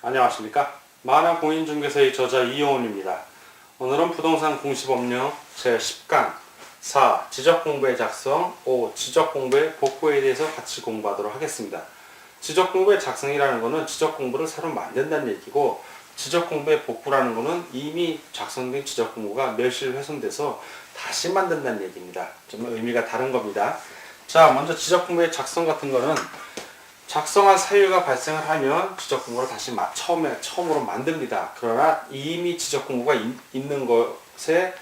안녕하십니까. 만화공인중개사의 저자 이용훈입니다. 오늘은 부동산 공시법령 제10강 4. 지적공부의 작성 5. 지적공부의 복구에 대해서 같이 공부하도록 하겠습니다. 지적공부의 작성이라는 것은 지적공부를 새로 만든다는 얘기고, 지적공부의 복구라는 것은 이미 작성된 지적공부가 멸실 훼손돼서 다시 만든다는 얘기입니다. 좀 의미가 다른 겁니다. 자, 먼저 지적공부의 작성 같은 거는 작성한 사유가 발생을 하면 지적공부를 다시 처음으로 만듭니다. 그러나 이미 지적공부가 있는 것에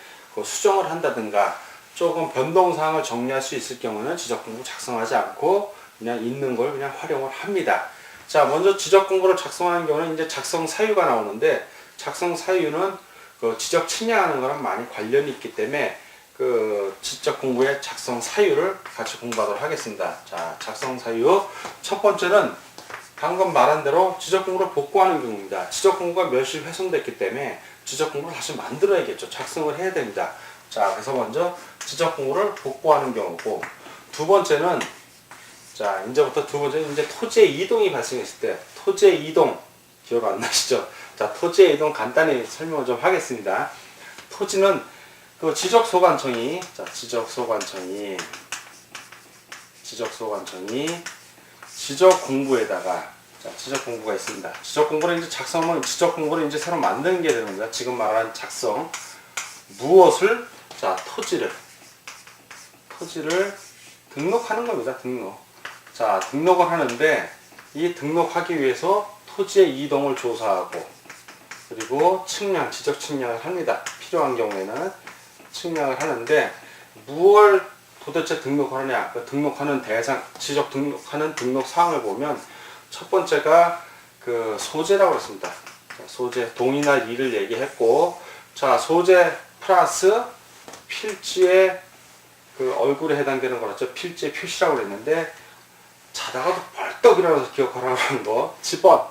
수정을 한다든가 조금 변동사항을 정리할 수 있을 경우는 지적공부 작성하지 않고 그냥 있는 걸 그냥 활용을 합니다. 자, 먼저 지적공부를 작성하는 경우는 이제 작성 사유가 나오는데, 작성 사유는 그 지적 측량하는 거랑 많이 관련이 있기 때문에 그 지적공부의 작성 사유를 같이 공부하도록 하겠습니다. 자, 작성 사유 첫 번째는 방금 말한 대로 지적공부를 복구하는 경우입니다. 지적공부가 멸실 훼손됐기 때문에 지적공부를 다시 만들어야겠죠. 작성을 해야 됩니다. 자, 그래서 먼저 지적공부를 복구하는 경우고, 두 번째는, 자, 이제부터 두 번째는 이제 토지의 이동이 발생했을 때, 토지의 이동 기억 안 나시죠? 자, 토지의 이동 간단히 설명을 좀 하겠습니다. 토지는 그 지적소관청이 지적공부에다가, 자, 지적공부가 있습니다. 지적공부를 이제 작성하면 지적공부를 이제 새로 만드는 게 되는 거야. 지금 말하는 작성. 무엇을? 자, 토지를 등록하는 겁니다. 자, 등록을 하는데, 이 등록하기 위해서 토지의 이동을 조사하고, 그리고 지적 측량을 합니다. 필요한 경우에는 측량을 하는데, 무엇을 도대체 등록을 하냐? 그 등록하는 대상, 등록하는 등록 사항을 보면, 첫 번째가 그 소재라고 했습니다. 소재, 동이나 리를 얘기했고, 자, 소재 플러스 필지의 그 얼굴에 해당되는 거였죠. 필지의 표시라고 그랬는데, 자다가도 벌떡 일어나서 기억하라고 하는 거, 지번,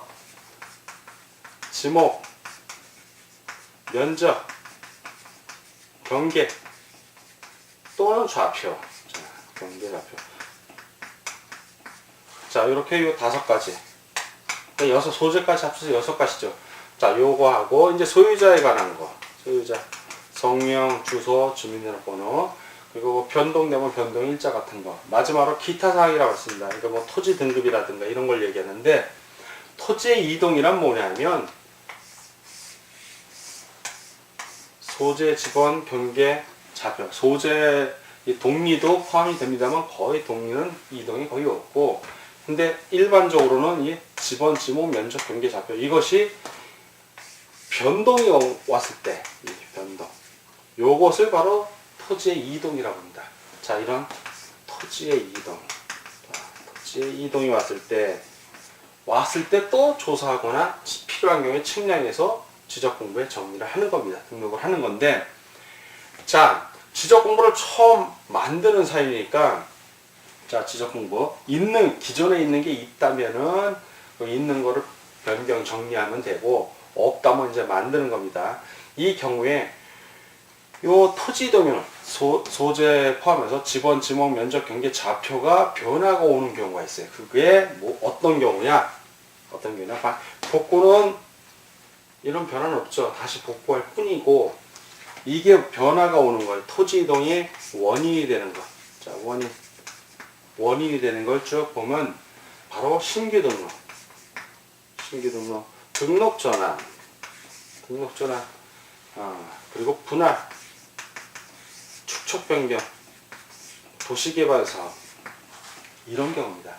지목, 면적, 경계 또는 좌표. 자, 경계, 좌표. 자, 이렇게 요 5가지. 소재까지 합쳐서 6가지죠. 자, 요거하고 이제 소유자에 관한 거. 소유자, 성명, 주소, 주민등록번호, 그리고 변동되면 변동 일자 같은 거. 마지막으로 기타 사항이라고 했습니다. 그러니까 뭐 토지 등급이라든가 이런 걸 얘기하는데, 토지의 이동이란 뭐냐면 소재, 지번, 경계, 좌표. 소재, 동리도 포함이 됩니다만 거의 동리는 이동이 거의 없고, 근데 일반적으로는 이 지번, 지목, 면적, 경계, 좌표, 이것이 변동이 왔을 때, 이 변동, 요것을 바로 토지의 이동이라고 합니다. 자, 이런 토지의 이동. 자, 토지의 이동이 왔을 때 또 조사하거나 필요한 경우에 측량해서 지적공부에 정리를 하는 겁니다. 등록을 하는 건데, 자, 지적공부를 처음 만드는 사유니까, 자, 지적공부 기존에 있는 게 있다면은 그 있는 거를 변경 정리하면 되고, 없다면 이제 만드는 겁니다. 이 경우에 요 토지 이동은 소재 포함해서 지번, 지목, 면적, 경계, 좌표가 변화가 오는 경우가 있어요. 그게 뭐 어떤 경우냐? 복구는 이런 변화는 없죠. 다시 복구할 뿐이고, 이게 변화가 오는 거예요. 토지 이동이 원인이 되는 거. 자, 원인이 되는 걸 쭉 보면 바로 신규 등록, 등록 전환, 그리고 분할, 축척 변경, 도시개발 사업, 이런 경우입니다.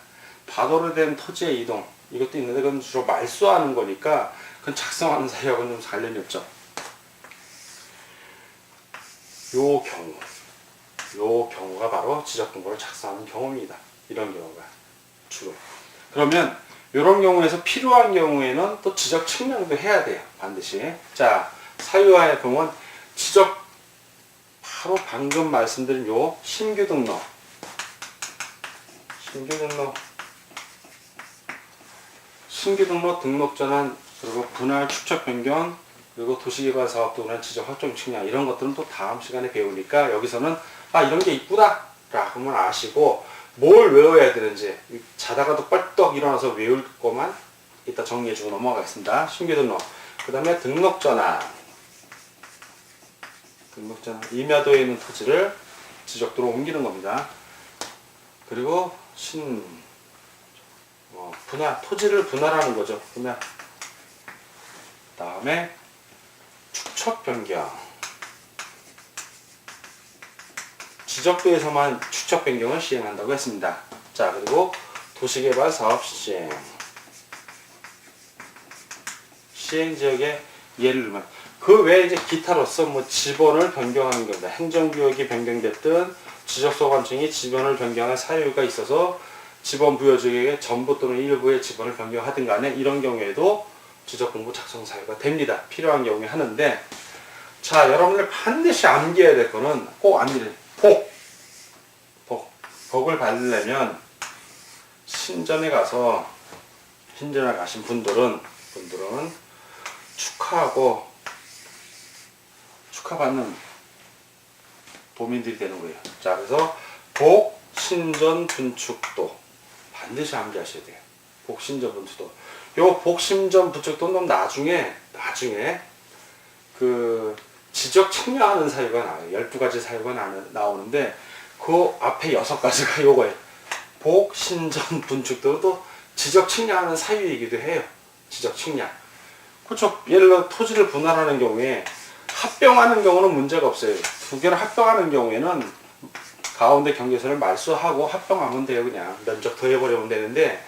과거로 된 토지의 이동, 이것도 있는데 그건 주로 말소하는 거니까 그건 작성하는 사유하고는 좀 관련이 없죠. 요 경우가 바로 지적공부를 작성하는 경우입니다. 이런 경우가 주로. 그러면 이런 경우에서 필요한 경우에는 또 지적 측량도 해야 돼요. 반드시. 자, 사유화의 경우는 바로 방금 말씀드린 요 신규 등록, 등록 전환, 그리고 분할, 축척 변경, 그리고 도시개발 사업도 그런 지적 확정 측량, 이런 것들은 또 다음 시간에 배우니까 여기서는 이런 게 있구나 라고만 아시고, 뭘 외워야 되는지 자다가도 뻘떡 일어나서 외울 것만 이따 정리해주고 넘어가겠습니다. 신규등록. 그 다음에 등록전환. 등록전환. 임야도에 있는 토지를 지적도로 옮기는 겁니다. 그리고 분할, 토지를 분할하는 거죠. 분할. 다음에 축척 변경. 지적도에서만 축척 변경을 시행한다고 했습니다. 자, 그리고 도시개발 사업 시행. 시행지역에 예를 들면 그 외에 이제 기타로서 뭐 지번을 변경하는 겁니다. 행정구역이 변경됐든 지적소관청이 지번을 변경할 사유가 있어서 지번 부여지역의 전부 또는 일부의 지번을 변경하든 간에 이런 경우에도 지적공부 작성 사유가 됩니다. 필요한 경우에 하는데, 자, 여러분들 반드시 암기해야 될 거는 꼭 암기를 복을 받으려면 신전에 가신 분들은 축하받는 도민들이 되는 거예요. 자, 그래서 복, 신전, 분축도 반드시 암기하셔야 돼요. 복, 신전, 분축도. 요 복, 신전, 분축도는 나중에 그 지적 측량하는 사유가 나와요. 12가지 사유가 나오는데 그 앞에 6가지가 요거예요. 복, 신전, 분축도도 지적 측량하는 사유이기도 해요. 지적 측량. 그렇죠. 예를 들어 토지를 분할하는 경우에 합병하는 경우는 문제가 없어요. 두 개를 합병하는 경우에는 가운데 경계선을 말소하고 합병하면 돼요. 그냥 면적 더해버리면 되는데,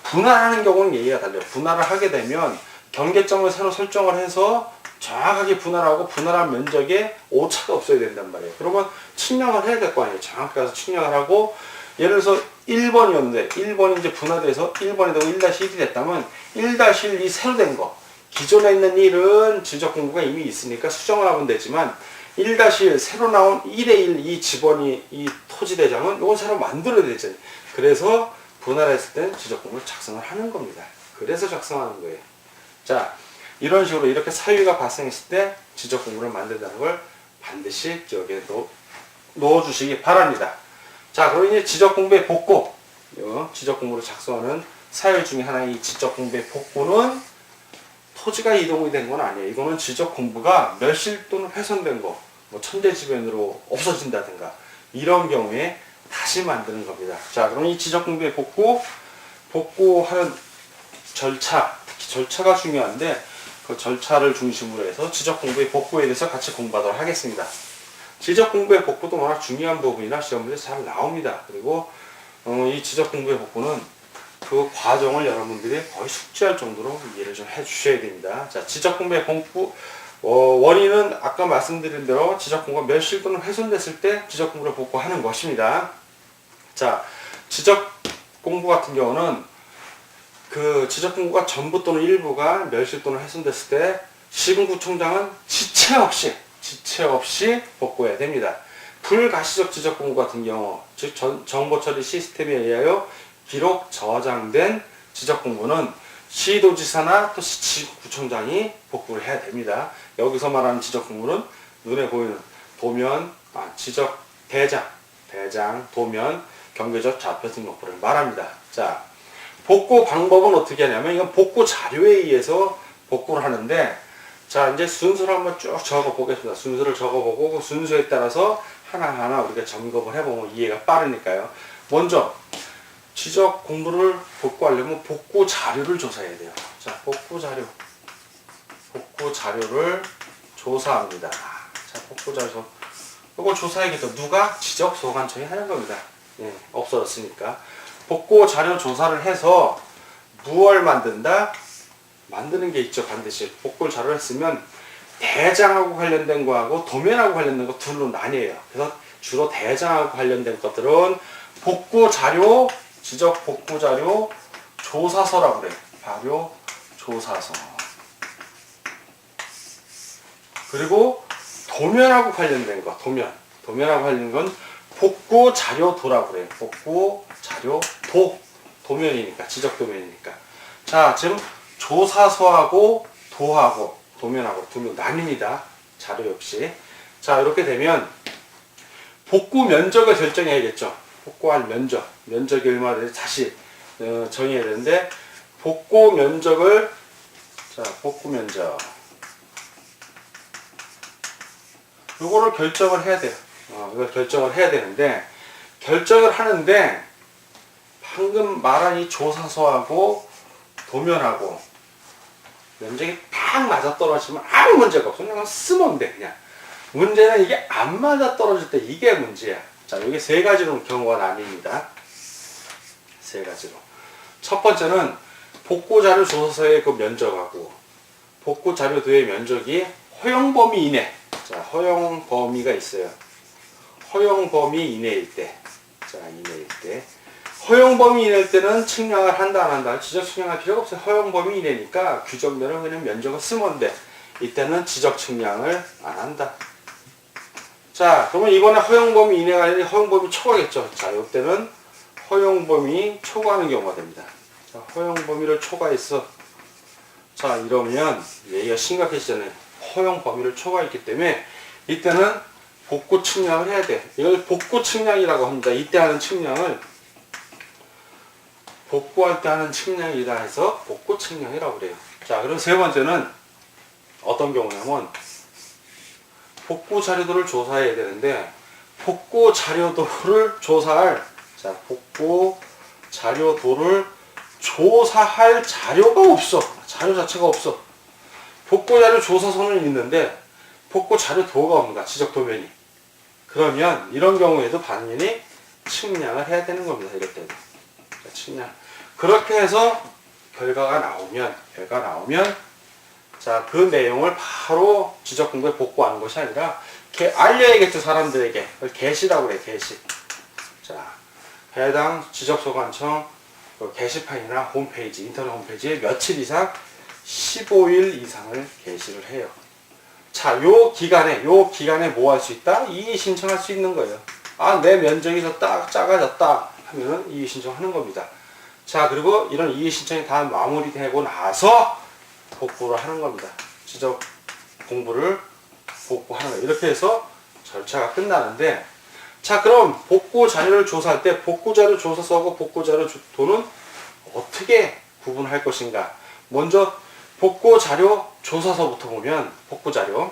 분할하는 경우는 예의가 달라요. 분할을 하게 되면 경계점을 새로 설정을 해서 정확하게 분할하고 분할한 면적에 오차가 없어야 된단 말이에요. 그러면 측량을 해야 될 거 아니에요. 정확히 가서 측량을 하고, 예를 들어서 1번이었는데 1번이 이제 분할돼서 1번이 되고 1-1이 됐다면 1-1이 새로 된 거, 기존에 있는 1은 지적 공부가 이미 있으니까 수정을 하면 되지만 1-1 새로 나온 1의 1 이 지번이 이 토지 대장은 이건 새로 만들어야 되잖아요. 그래서 분할했을 때는 지적 공부를 작성을 하는 겁니다. 그래서 작성하는 거예요. 자, 이런 식으로 이렇게 사유가 발생했을 때 지적 공부를 만든다는 걸 반드시 기억에 넣어주시기 바랍니다. 자, 그럼 이제 지적 공부의 복구. 지적 공부를 작성하는 사유 중에 하나인 이 지적 공부의 복구는 토지가 이동이 된 건 아니에요. 이거는 지적 공부가 멸실 또는 훼손된 거, 뭐 천재지변으로 없어진다든가 이런 경우에 다시 만드는 겁니다. 자, 그럼 이 지적 공부의 복구하는 절차, 특히 절차가 중요한데 그 절차를 중심으로 해서 지적 공부의 복구에 대해서 같이 공부하도록 하겠습니다. 지적 공부의 복구도 워낙 중요한 부분이라 시험 문제 잘 나옵니다. 그리고 이 지적 공부의 복구는 그 과정을 여러분들이 거의 숙지할 정도로 이해를 좀 해주셔야 됩니다. 자, 지적 공부의 복구 원인은 아까 말씀드린 대로 지적 공부가 멸실 또는 훼손됐을 때 지적 공부를 복구하는 것입니다. 자, 지적 공부 같은 경우는 그 지적 공부가 전부 또는 일부가 멸실 또는 훼손됐을 때 시군구청장은 지체 없이 복구해야 됩니다. 불가시적 지적 공부 같은 경우, 즉 정보 처리 시스템에 의하여 기록 저장된 지적 공부는 시도지사나 또 시구청장이 복구를 해야 됩니다. 여기서 말하는 지적 공부는 눈에 보이는 도면, 지적 대장, 도면, 경계적 좌표 등록부를 말합니다. 자, 복구 방법은 어떻게 하냐면 이건 복구 자료에 의해서 복구를 하는데, 자, 이제 순서를 한번 쭉 적어 보겠습니다. 순서를 적어보고 그 순서에 따라서 하나하나 우리가 점검을 해보면 이해가 빠르니까요. 먼저 지적 공부를 복구하려면 복구 자료를 조사해야 돼요. 자, 복구 자료를 조사합니다. 자, 복구 자료. 이걸 조사해야겠죠. 누가? 지적 소관청이 하는 겁니다. 예, 없어졌으니까. 복구 자료 조사를 해서 무엇을 만든다? 만드는 게 있죠. 반드시. 복구 자료를 했으면 대장하고 관련된 거하고 도면하고 관련된 거 둘로 나뉘어요. 그래서 주로 대장하고 관련된 것들은 복구 자료, 지적 복구 자료 조사서라고 그래요. 발효 조사서. 그리고 도면하고 관련된 거, 도면하고 관련된 건 복구 자료도라고 그래요. 복구 자료도. 도면이니까, 지적 도면이니까. 자, 지금 조사서하고 도면하고 두 명 나뉩니다. 자료 역시. 자, 이렇게 되면 복구 면적을 결정해야겠죠. 복구할 면적이 얼마나 되는지 다시 정해야 되는데, 복구 면적을, 자, 복구 면적. 요거를 결정을 해야 돼요. 이걸 결정을 해야 되는데, 결정을 하는데, 방금 말한 이 조사서하고 도면하고 면적이 딱 맞아 떨어지면 아무 문제가 없어. 그냥 쓰면 돼, 그냥. 문제는 이게 안 맞아 떨어질 때 이게 문제야. 자, 여기 세 가지로 경우가 나뉩니다. 세 가지로. 첫 번째는 복구 자료 조사서의 그 면적하고 복구 자료 도의 면적이 허용 범위 이내. 자, 허용 범위가 있어요. 허용 범위 이내일 때. 자, 이내일 때. 허용 범위 이내일 때는 측량을 한다, 안 한다. 지적 측량할 필요가 없어요. 허용 범위 이내니까 규정대로 그냥 면적을 쓰면 돼. 이때는 지적 측량을 안 한다. 자, 그러면 이번에 허용 범위 이내가 아니라 허용 범위 초과겠죠. 자, 이때는 허용 범위 초과하는 경우가 됩니다. 자, 허용 범위를 초과했어. 자, 이러면 얘기가 심각해지잖아요. 허용 범위를 초과했기 때문에 이때는 복구 측량을 해야 돼. 이걸 복구 측량이라고 합니다. 이때 하는 측량을 복구할 때 하는 측량이라 해서 복구 측량이라고 그래요. 자, 그리고 세 번째는 어떤 경우냐면 복구 자료도를 조사해야 되는데 복구 자료도를 조사할, 자, 복구 자료도를 조사할 자료가 없어. 자료 자체가 없어. 복구 자료 조사서는 있는데 복구 자료도가 없는가, 지적 도면이. 그러면 이런 경우에도 당연히 측량을 해야 되는 겁니다. 이럴 때도. 자, 측량. 그렇게 해서 결과가 나오면 자, 그 내용을 바로 지적 공부에 복구하는 것이 아니라 알려야겠죠, 사람들에게. 그걸 게시라고 그래, 게시. 자, 해당 지적소관청 게시판이나 홈페이지, 인터넷 홈페이지에 며칠 이상 15일 이상을 게시를 해요. 자, 요 기간에 뭐 할 수 있다? 이의 신청할 수 있는 거예요. 아, 내 면적이 작아졌다 하면은 이의 신청하는 겁니다. 자, 그리고 이런 이의 신청이 다 마무리되고 나서 복구를 하는 겁니다. 지적 공부를 복구하는 거예요. 이렇게 해서 절차가 끝나는데, 자, 그럼 복구 자료를 조사할 때 복구 자료 조사서하고 복구 자료 도는 어떻게 구분할 것인가? 먼저 복구 자료 조사서부터 보면, 복구 자료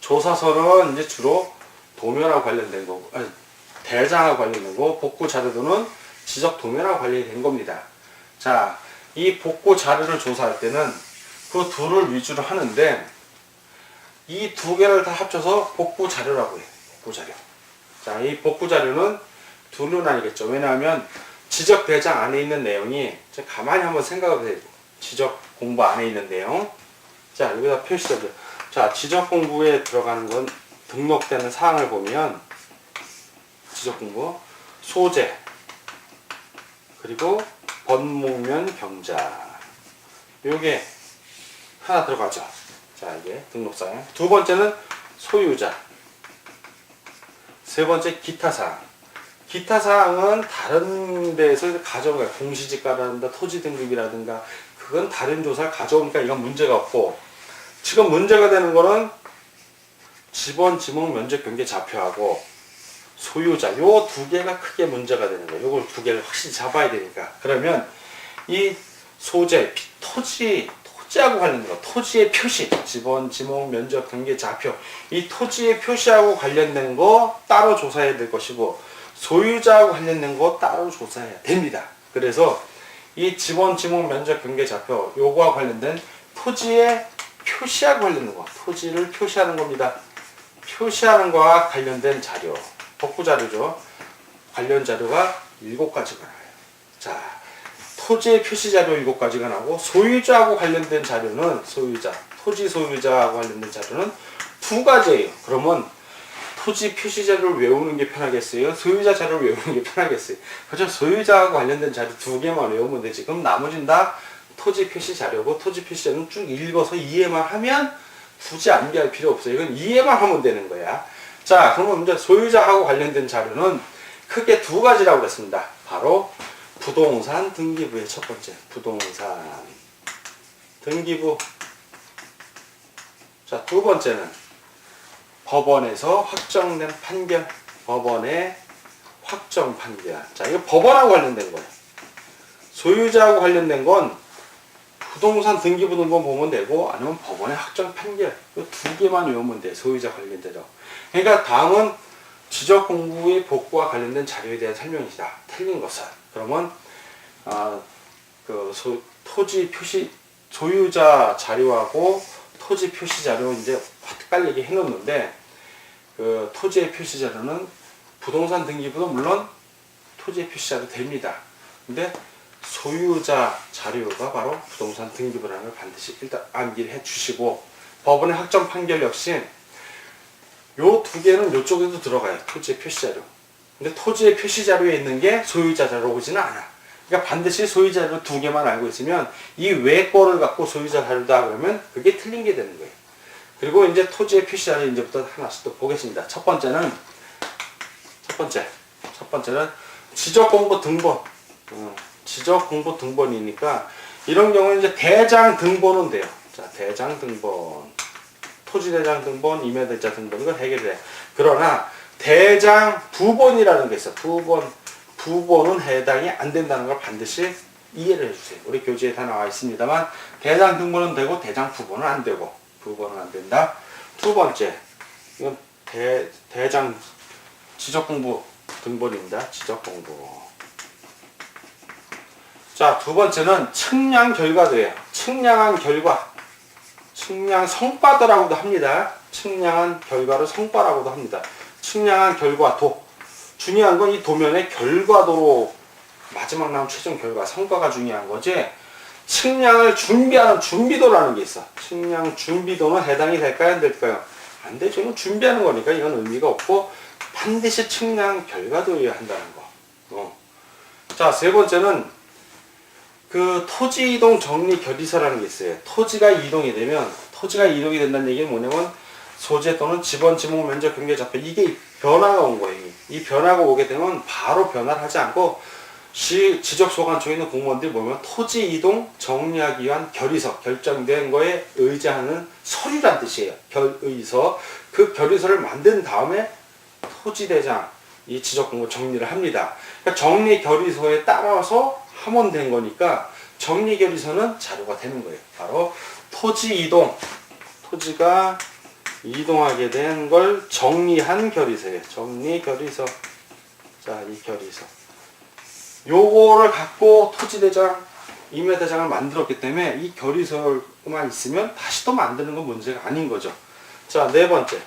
조사서는 이제 주로 도면하고 관련된 거고, 대장하고 관련된 거고, 복구 자료도는 지적 도면하고 관련된 겁니다. 자, 이 복구 자료를 조사할 때는 그 둘을 위주로 하는데, 이 두 개를 다 합쳐서 복구 자료라고 해요. 복구 자료. 자, 이 복구 자료는 둘로 나뉘겠죠. 왜냐하면 지적 대장 안에 있는 내용이, 가만히 한번 생각해 보세요. 지적 공부 안에 있는 내용. 자, 여기다 표시되죠. 자, 지적 공부에 들어가는 건 등록되는 사항을 보면, 지적 공부, 소재, 그리고 번목면 경자. 요게 하나 들어가죠. 자, 이게 등록사항. 두 번째는 소유자. 세 번째 기타 사항. 기타 사항은 다른 데에서 가져온 거야. 공시지가라든가 토지 등급이라든가, 그건 다른 조사를 가져오니까 이건 문제가 없고, 지금 문제가 되는 거는 지번, 지목, 면적, 경계 자표하고 소유자, 요 두 개가 크게 문제가 되는 거예요. 요걸 두 개를 확실히 잡아야 되니까. 그러면 이 소재, 토지하고 관련된 거, 토지의 표시, 지번, 지목, 면적, 경계, 좌표, 이 토지의 표시하고 관련된 거 따로 조사해야 될 것이고, 소유자하고 관련된 거 따로 조사해야 됩니다. 그래서 이 지번, 지목, 면적, 경계, 좌표, 요거와 관련된 토지의 표시하고 관련된 거, 토지를 표시하는 겁니다. 표시하는 거와 관련된 자료, 복구 자료죠. 관련 자료가 7가지가 나와요. 자, 토지의 표시 자료 7가지가 나오고, 소유자하고 관련된 자료는 토지 소유자하고 관련된 자료는 2가지예요. 그러면 토지 표시 자료를 외우는 게 편하겠어요? 소유자 자료를 외우는 게 편하겠어요? 그렇죠? 소유자하고 관련된 자료 2개만 외우면 되지. 그럼 나머지는 다 토지 표시 자료고, 토지 표시 자료는 쭉 읽어서 이해만 하면 굳이 암기할 필요 없어요. 이건 이해만 하면 되는 거야. 자, 그러면 이제 소유자하고 관련된 자료는 크게 2가지라고 그랬습니다. 바로 부동산 등기부의 첫 번째, 부동산 등기부. 자, 두 번째는 법원에서 확정된 판결, 법원의 확정 판결. 자, 이거 법원하고 관련된 거예요. 소유자하고 관련된 건 부동산 등기부등본 보면 되고 아니면 법원의 확정 판결. 이 두 개만 외우면 돼. 소유자 관련되죠. 그러니까 다음은 지적 공부의 복구와 관련된 자료에 대한 설명이다. 틀린 것은. 그러면 토지 표시 소유자 자료하고 토지 표시 자료 이제 헷갈리게 해놓는데 그 토지의 표시 자료는 부동산 등기부도 물론 토지의 표시 자료 됩니다. 근데 소유자 자료가 바로 부동산 등기부라는 걸 반드시 일단 암기를 해 주시고 법원의 확정 판결 역시 요 두 개는 요쪽에도 들어가요. 토지의 표시 자료. 근데 토지의 표시 자료에 있는 게 소유자 자료로 오지는 않아. 그러니까 반드시 소유자 자료 두 개만 알고 있으면 이 외 거를 갖고 소유자 자료다 그러면 그게 틀린 게 되는 거예요. 그리고 이제 토지의 표시 자료 이제부터 하나씩 또 보겠습니다. 첫 번째는 지적 공부 등본. 지적 공부 등본이니까 이런 경우는 이제 대장 등본은 돼요. 자, 대장 등본. 토지 대장 등본, 임야대장 등본 이건 해결돼. 그러나 대장 부본이라는 게 있어. 부본은 해당이 안 된다는 걸 반드시 이해를 해주세요. 우리 교재에 다 나와 있습니다만 대장 등본은 되고 대장 부본은 안 되고 부본은 안 된다. 두 번째 이건 대장 지적공부 등본입니다. 지적공부. 자, 두 번째는 측량 결과도예요. 측량한 결과. 측량 성과도라고도 합니다. 측량한 결과를 성과라고도 합니다. 측량한 결과도. 중요한 건 이 도면의 결과도로 마지막 나온 최종 결과, 성과가 중요한 거지. 측량을 준비하는 준비도라는 게 있어. 측량 준비도는 해당이 될까요? 안 될까요? 안 되죠. 이건 준비하는 거니까 이건 의미가 없고 반드시 측량 결과도여야 한다는 거. 자, 세 번째는 그 토지 이동 정리 결의서라는 게 있어요. 토지가 이동이 된다는 얘기는 뭐냐면 소재 또는 지번, 지목, 면적, 경계, 자표 이게 변화가 온 거예요. 이 변화가 오게 되면 바로 변화를 하지 않고 지적소관청에 있는 공무원들이 보면 토지 이동 정리하기 위한 결의서, 결정된 거에 의지하는 서류란 뜻이에요. 결의서. 그 결의서를 만든 다음에 토지대장 이 지적공부 정리를 합니다. 그러니까 정리 결의서에 따라서 하면 된 거니까 정리 결의서는 자료가 되는 거예요. 바로 토지 이동, 토지가 이동하게 된 걸 정리한 결의서예요. 정리 결의서. 자, 이 결의서. 요거를 갖고 토지대장, 임야대장을 만들었기 때문에 이 결의서만 있으면 다시 또 만드는 건 문제가 아닌 거죠. 자, 네 번째는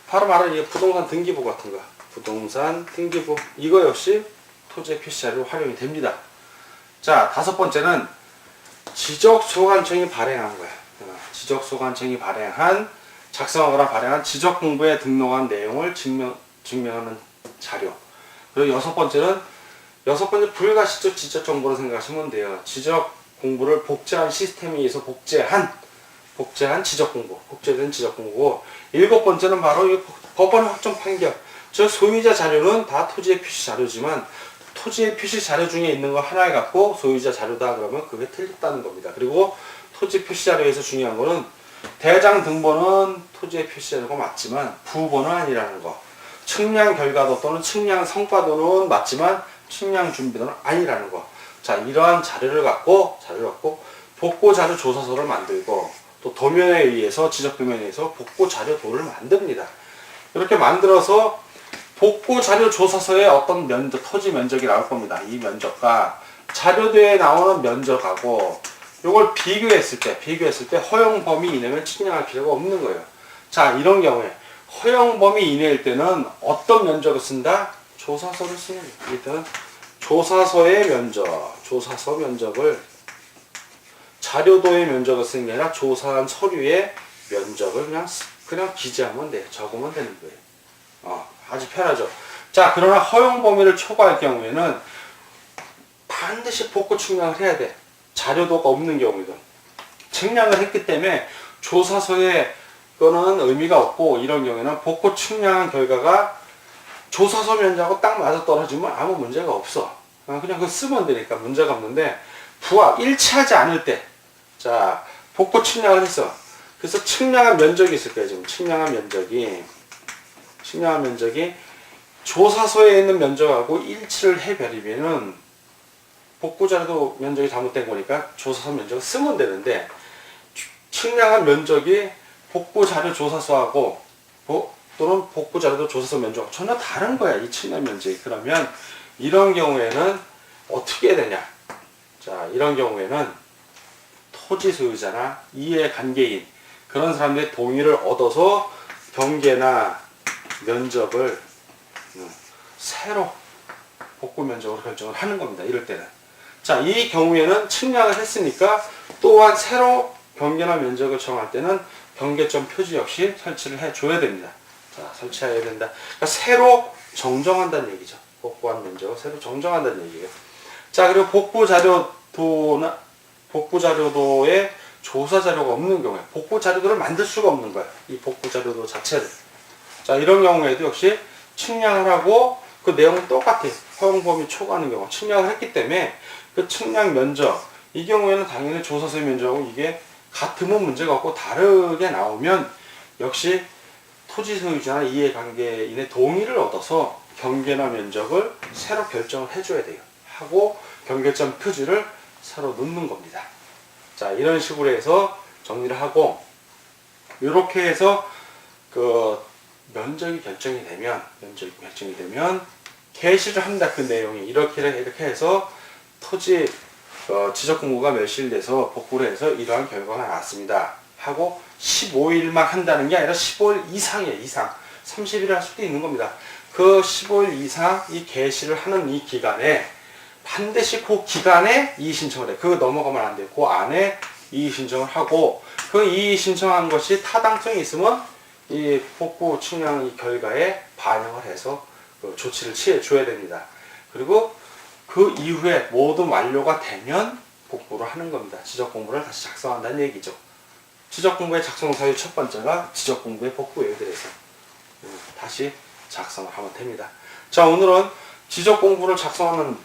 바로 말하는 부동산 등기부 같은 거. 부동산 등기부. 이거 역시 토지의 표시 자료로 활용이 됩니다. 자, 다섯 번째는 지적소관청이 발행한 거야. 지적소관청이 작성하거나 발행한 지적공부에 등록한 내용을 증명하는 자료. 그리고 여섯 번째 불가시적 지적정보로 생각하시면 돼요. 지적공부를 복제한 시스템에 의해서 복제한 지적공부, 복제된 지적공부고, 일곱 번째는 바로 이 법원 확정 판결. 저 소유자 자료는 다 토지의 표시 자료지만 토지의 표시 자료 중에 있는 거 하나에 갖고 소유자 자료다 그러면 그게 틀렸다는 겁니다. 그리고 토지 표시 자료에서 중요한 거는 대장 등본은 토지의 표시 자료가 맞지만 부본은 아니라는 거. 측량 결과도 또는 측량 성과도는 맞지만 측량 준비도는 아니라는 거. 자, 이러한 자료를 갖고 복고 자료 조사서를 만들고 또 도면에 의해서 지적 도면에 의해서 복고 자료도를 만듭니다. 이렇게 만들어서 복고 자료 조사서에 어떤 토지 면적이 나올 겁니다. 이 면적과 자료도에 나오는 면적하고 이걸 비교했을 때 허용 범위 이내면 측량할 필요가 없는 거예요. 자, 이런 경우에 허용 범위 이내일 때는 어떤 면적을 쓴다? 조사서를 쓰는 거예요. 일단 조사서의 조사서 면적을 자료도의 면적을 쓰는 게 아니라 조사한 서류의 면적을 그냥 기재하면 돼요. 적으면 되는 거예요. 아주 편하죠. 자, 그러나 허용 범위를 초과할 경우에는 반드시 복구 측량을 해야 돼. 자료도가 없는 경우이든. 측량을 했기 때문에 조사서에 거는 의미가 없고, 이런 경우에는 복구 측량한 결과가 조사서 면적하고 딱 맞아 떨어지면 아무 문제가 없어. 그냥 그거 쓰면 되니까 문제가 없는데, 일치하지 않을 때, 자, 복구 측량을 했어. 그래서 측량한 면적이 있을 거예요. 지금 측량한 면적이 조사서에 있는 면적하고 일치를 해버리면은 복구자료도 면적이 잘못된 거니까 조사서 면적을 쓰면 되는데 측량한 면적이 복구자료 조사서하고 또는 복구자료도 조사서 면적하고 전혀 다른 거야, 이 측량 면적이. 그러면 이런 경우에는 어떻게 해야 되냐? 자, 이런 경우에는 토지 소유자나 이해관계인 그런 사람들의 동의를 얻어서 경계나 면적을 새로 복구 면적으로 결정을 하는 겁니다. 이럴 때는. 자, 이 경우에는 측량을 했으니까 또한 새로 경계나 면적을 정할 때는 경계점 표지 역시 설치를 해줘야 됩니다. 자, 설치해야 된다. 그러니까 새로 정정한다는 얘기죠. 복구한 면적을 새로 정정한다는 얘기예요. 자, 그리고 복구자료도에 조사자료가 없는 경우에 복구자료도를 만들 수가 없는 거예요. 이 복구자료도 자체를. 자, 이런 경우에도 역시 측량을 하고 그 내용은 똑같아요. 허용 범위 초과하는 경우 측량을 했기 때문에 그 측량 면적, 이 경우에는 당연히 조사서의 면적하고 이게 같으면 문제가 없고 다르게 나오면 역시 토지 소유자나 이해관계인의 동의를 얻어서 경계나 면적을 새로 결정을 해줘야 돼요. 하고 경계점 표지를 새로 넣는 겁니다. 자, 이런 식으로 해서 정리를 하고 이렇게 해서 그 면적이 결정이 되면 개시를 합니다. 그 내용이 이렇게 해서 토지 지적 공고가 멸실돼서 복구를 해서 이러한 결과가 나왔습니다 하고 15일만 한다는 게 아니라 15일 이상이에요. 이상 30일 할 수도 있는 겁니다. 그 15일 이상 이 개시를 하는 이 기간에 반드시 그 기간에 이의 신청을 해. 그거 넘어가면 안 돼요. 그 안에 이의 신청을 하고 그 이의 신청한 것이 타당성이 있으면 이 복구 측량 이 결과에 반영을 해서 그 조치를 취해 줘야 됩니다. 그리고 그 이후에 모두 완료가 되면 복구를 하는 겁니다. 지적공부를 다시 작성한다는 얘기죠. 지적공부의 작성 사유 첫 번째가 지적공부의 복구예요. 그래서 다시 작성을 하면 됩니다. 자, 오늘은 지적공부를 작성하는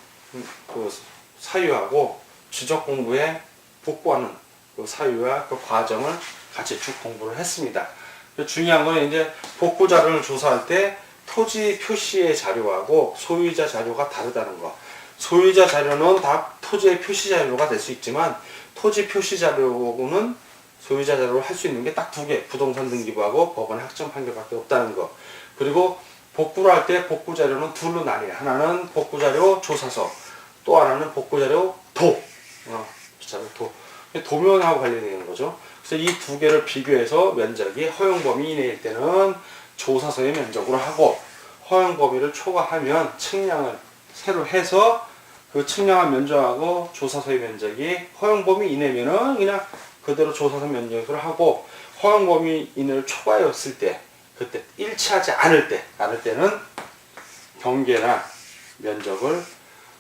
그 사유하고 지적공부에 복구하는 그 사유와 그 과정을 같이 쭉 공부를 했습니다. 중요한 건 이제 복구 자료를 조사할 때 토지 표시의 자료하고 소유자 자료가 다르다는 거. 소유자 자료는 다 토지의 표시 자료가 될 수 있지만 토지 표시 자료는 소유자 자료를 할 수 있는 게 딱 두 개. 부동산 등기부하고 법원의 확정 판결밖에 없다는 거. 그리고 복구를 할 때 복구 자료는 둘로 나뉘어요. 하나는 복구 자료 조사서, 또 하나는 복구 자료 도. 도면하고 관련된 거죠. 그래서 이 두 개를 비교해서 면적이 허용 범위 이내일 때는 조사서의 면적으로 하고 허용 범위를 초과하면 측량을 새로 해서 그 측량한 면적하고 조사서의 면적이 허용 범위 이내면은 그냥 그대로 조사서 면적으로 하고 허용 범위 이내를 초과했을 때 그때 일치하지 않을 때는 경계나 면적을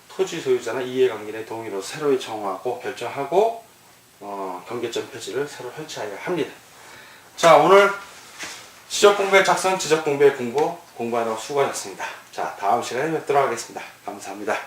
토지 소유자나 이해관계인의 동의로 새로 정하고 결정하고 경계점 표지를 새로 설치해야 합니다. 자, 오늘 지적공부의 작성, 지적공부의 공부하느라고 수고하셨습니다. 자, 다음 시간에 뵙도록 하겠습니다. 감사합니다.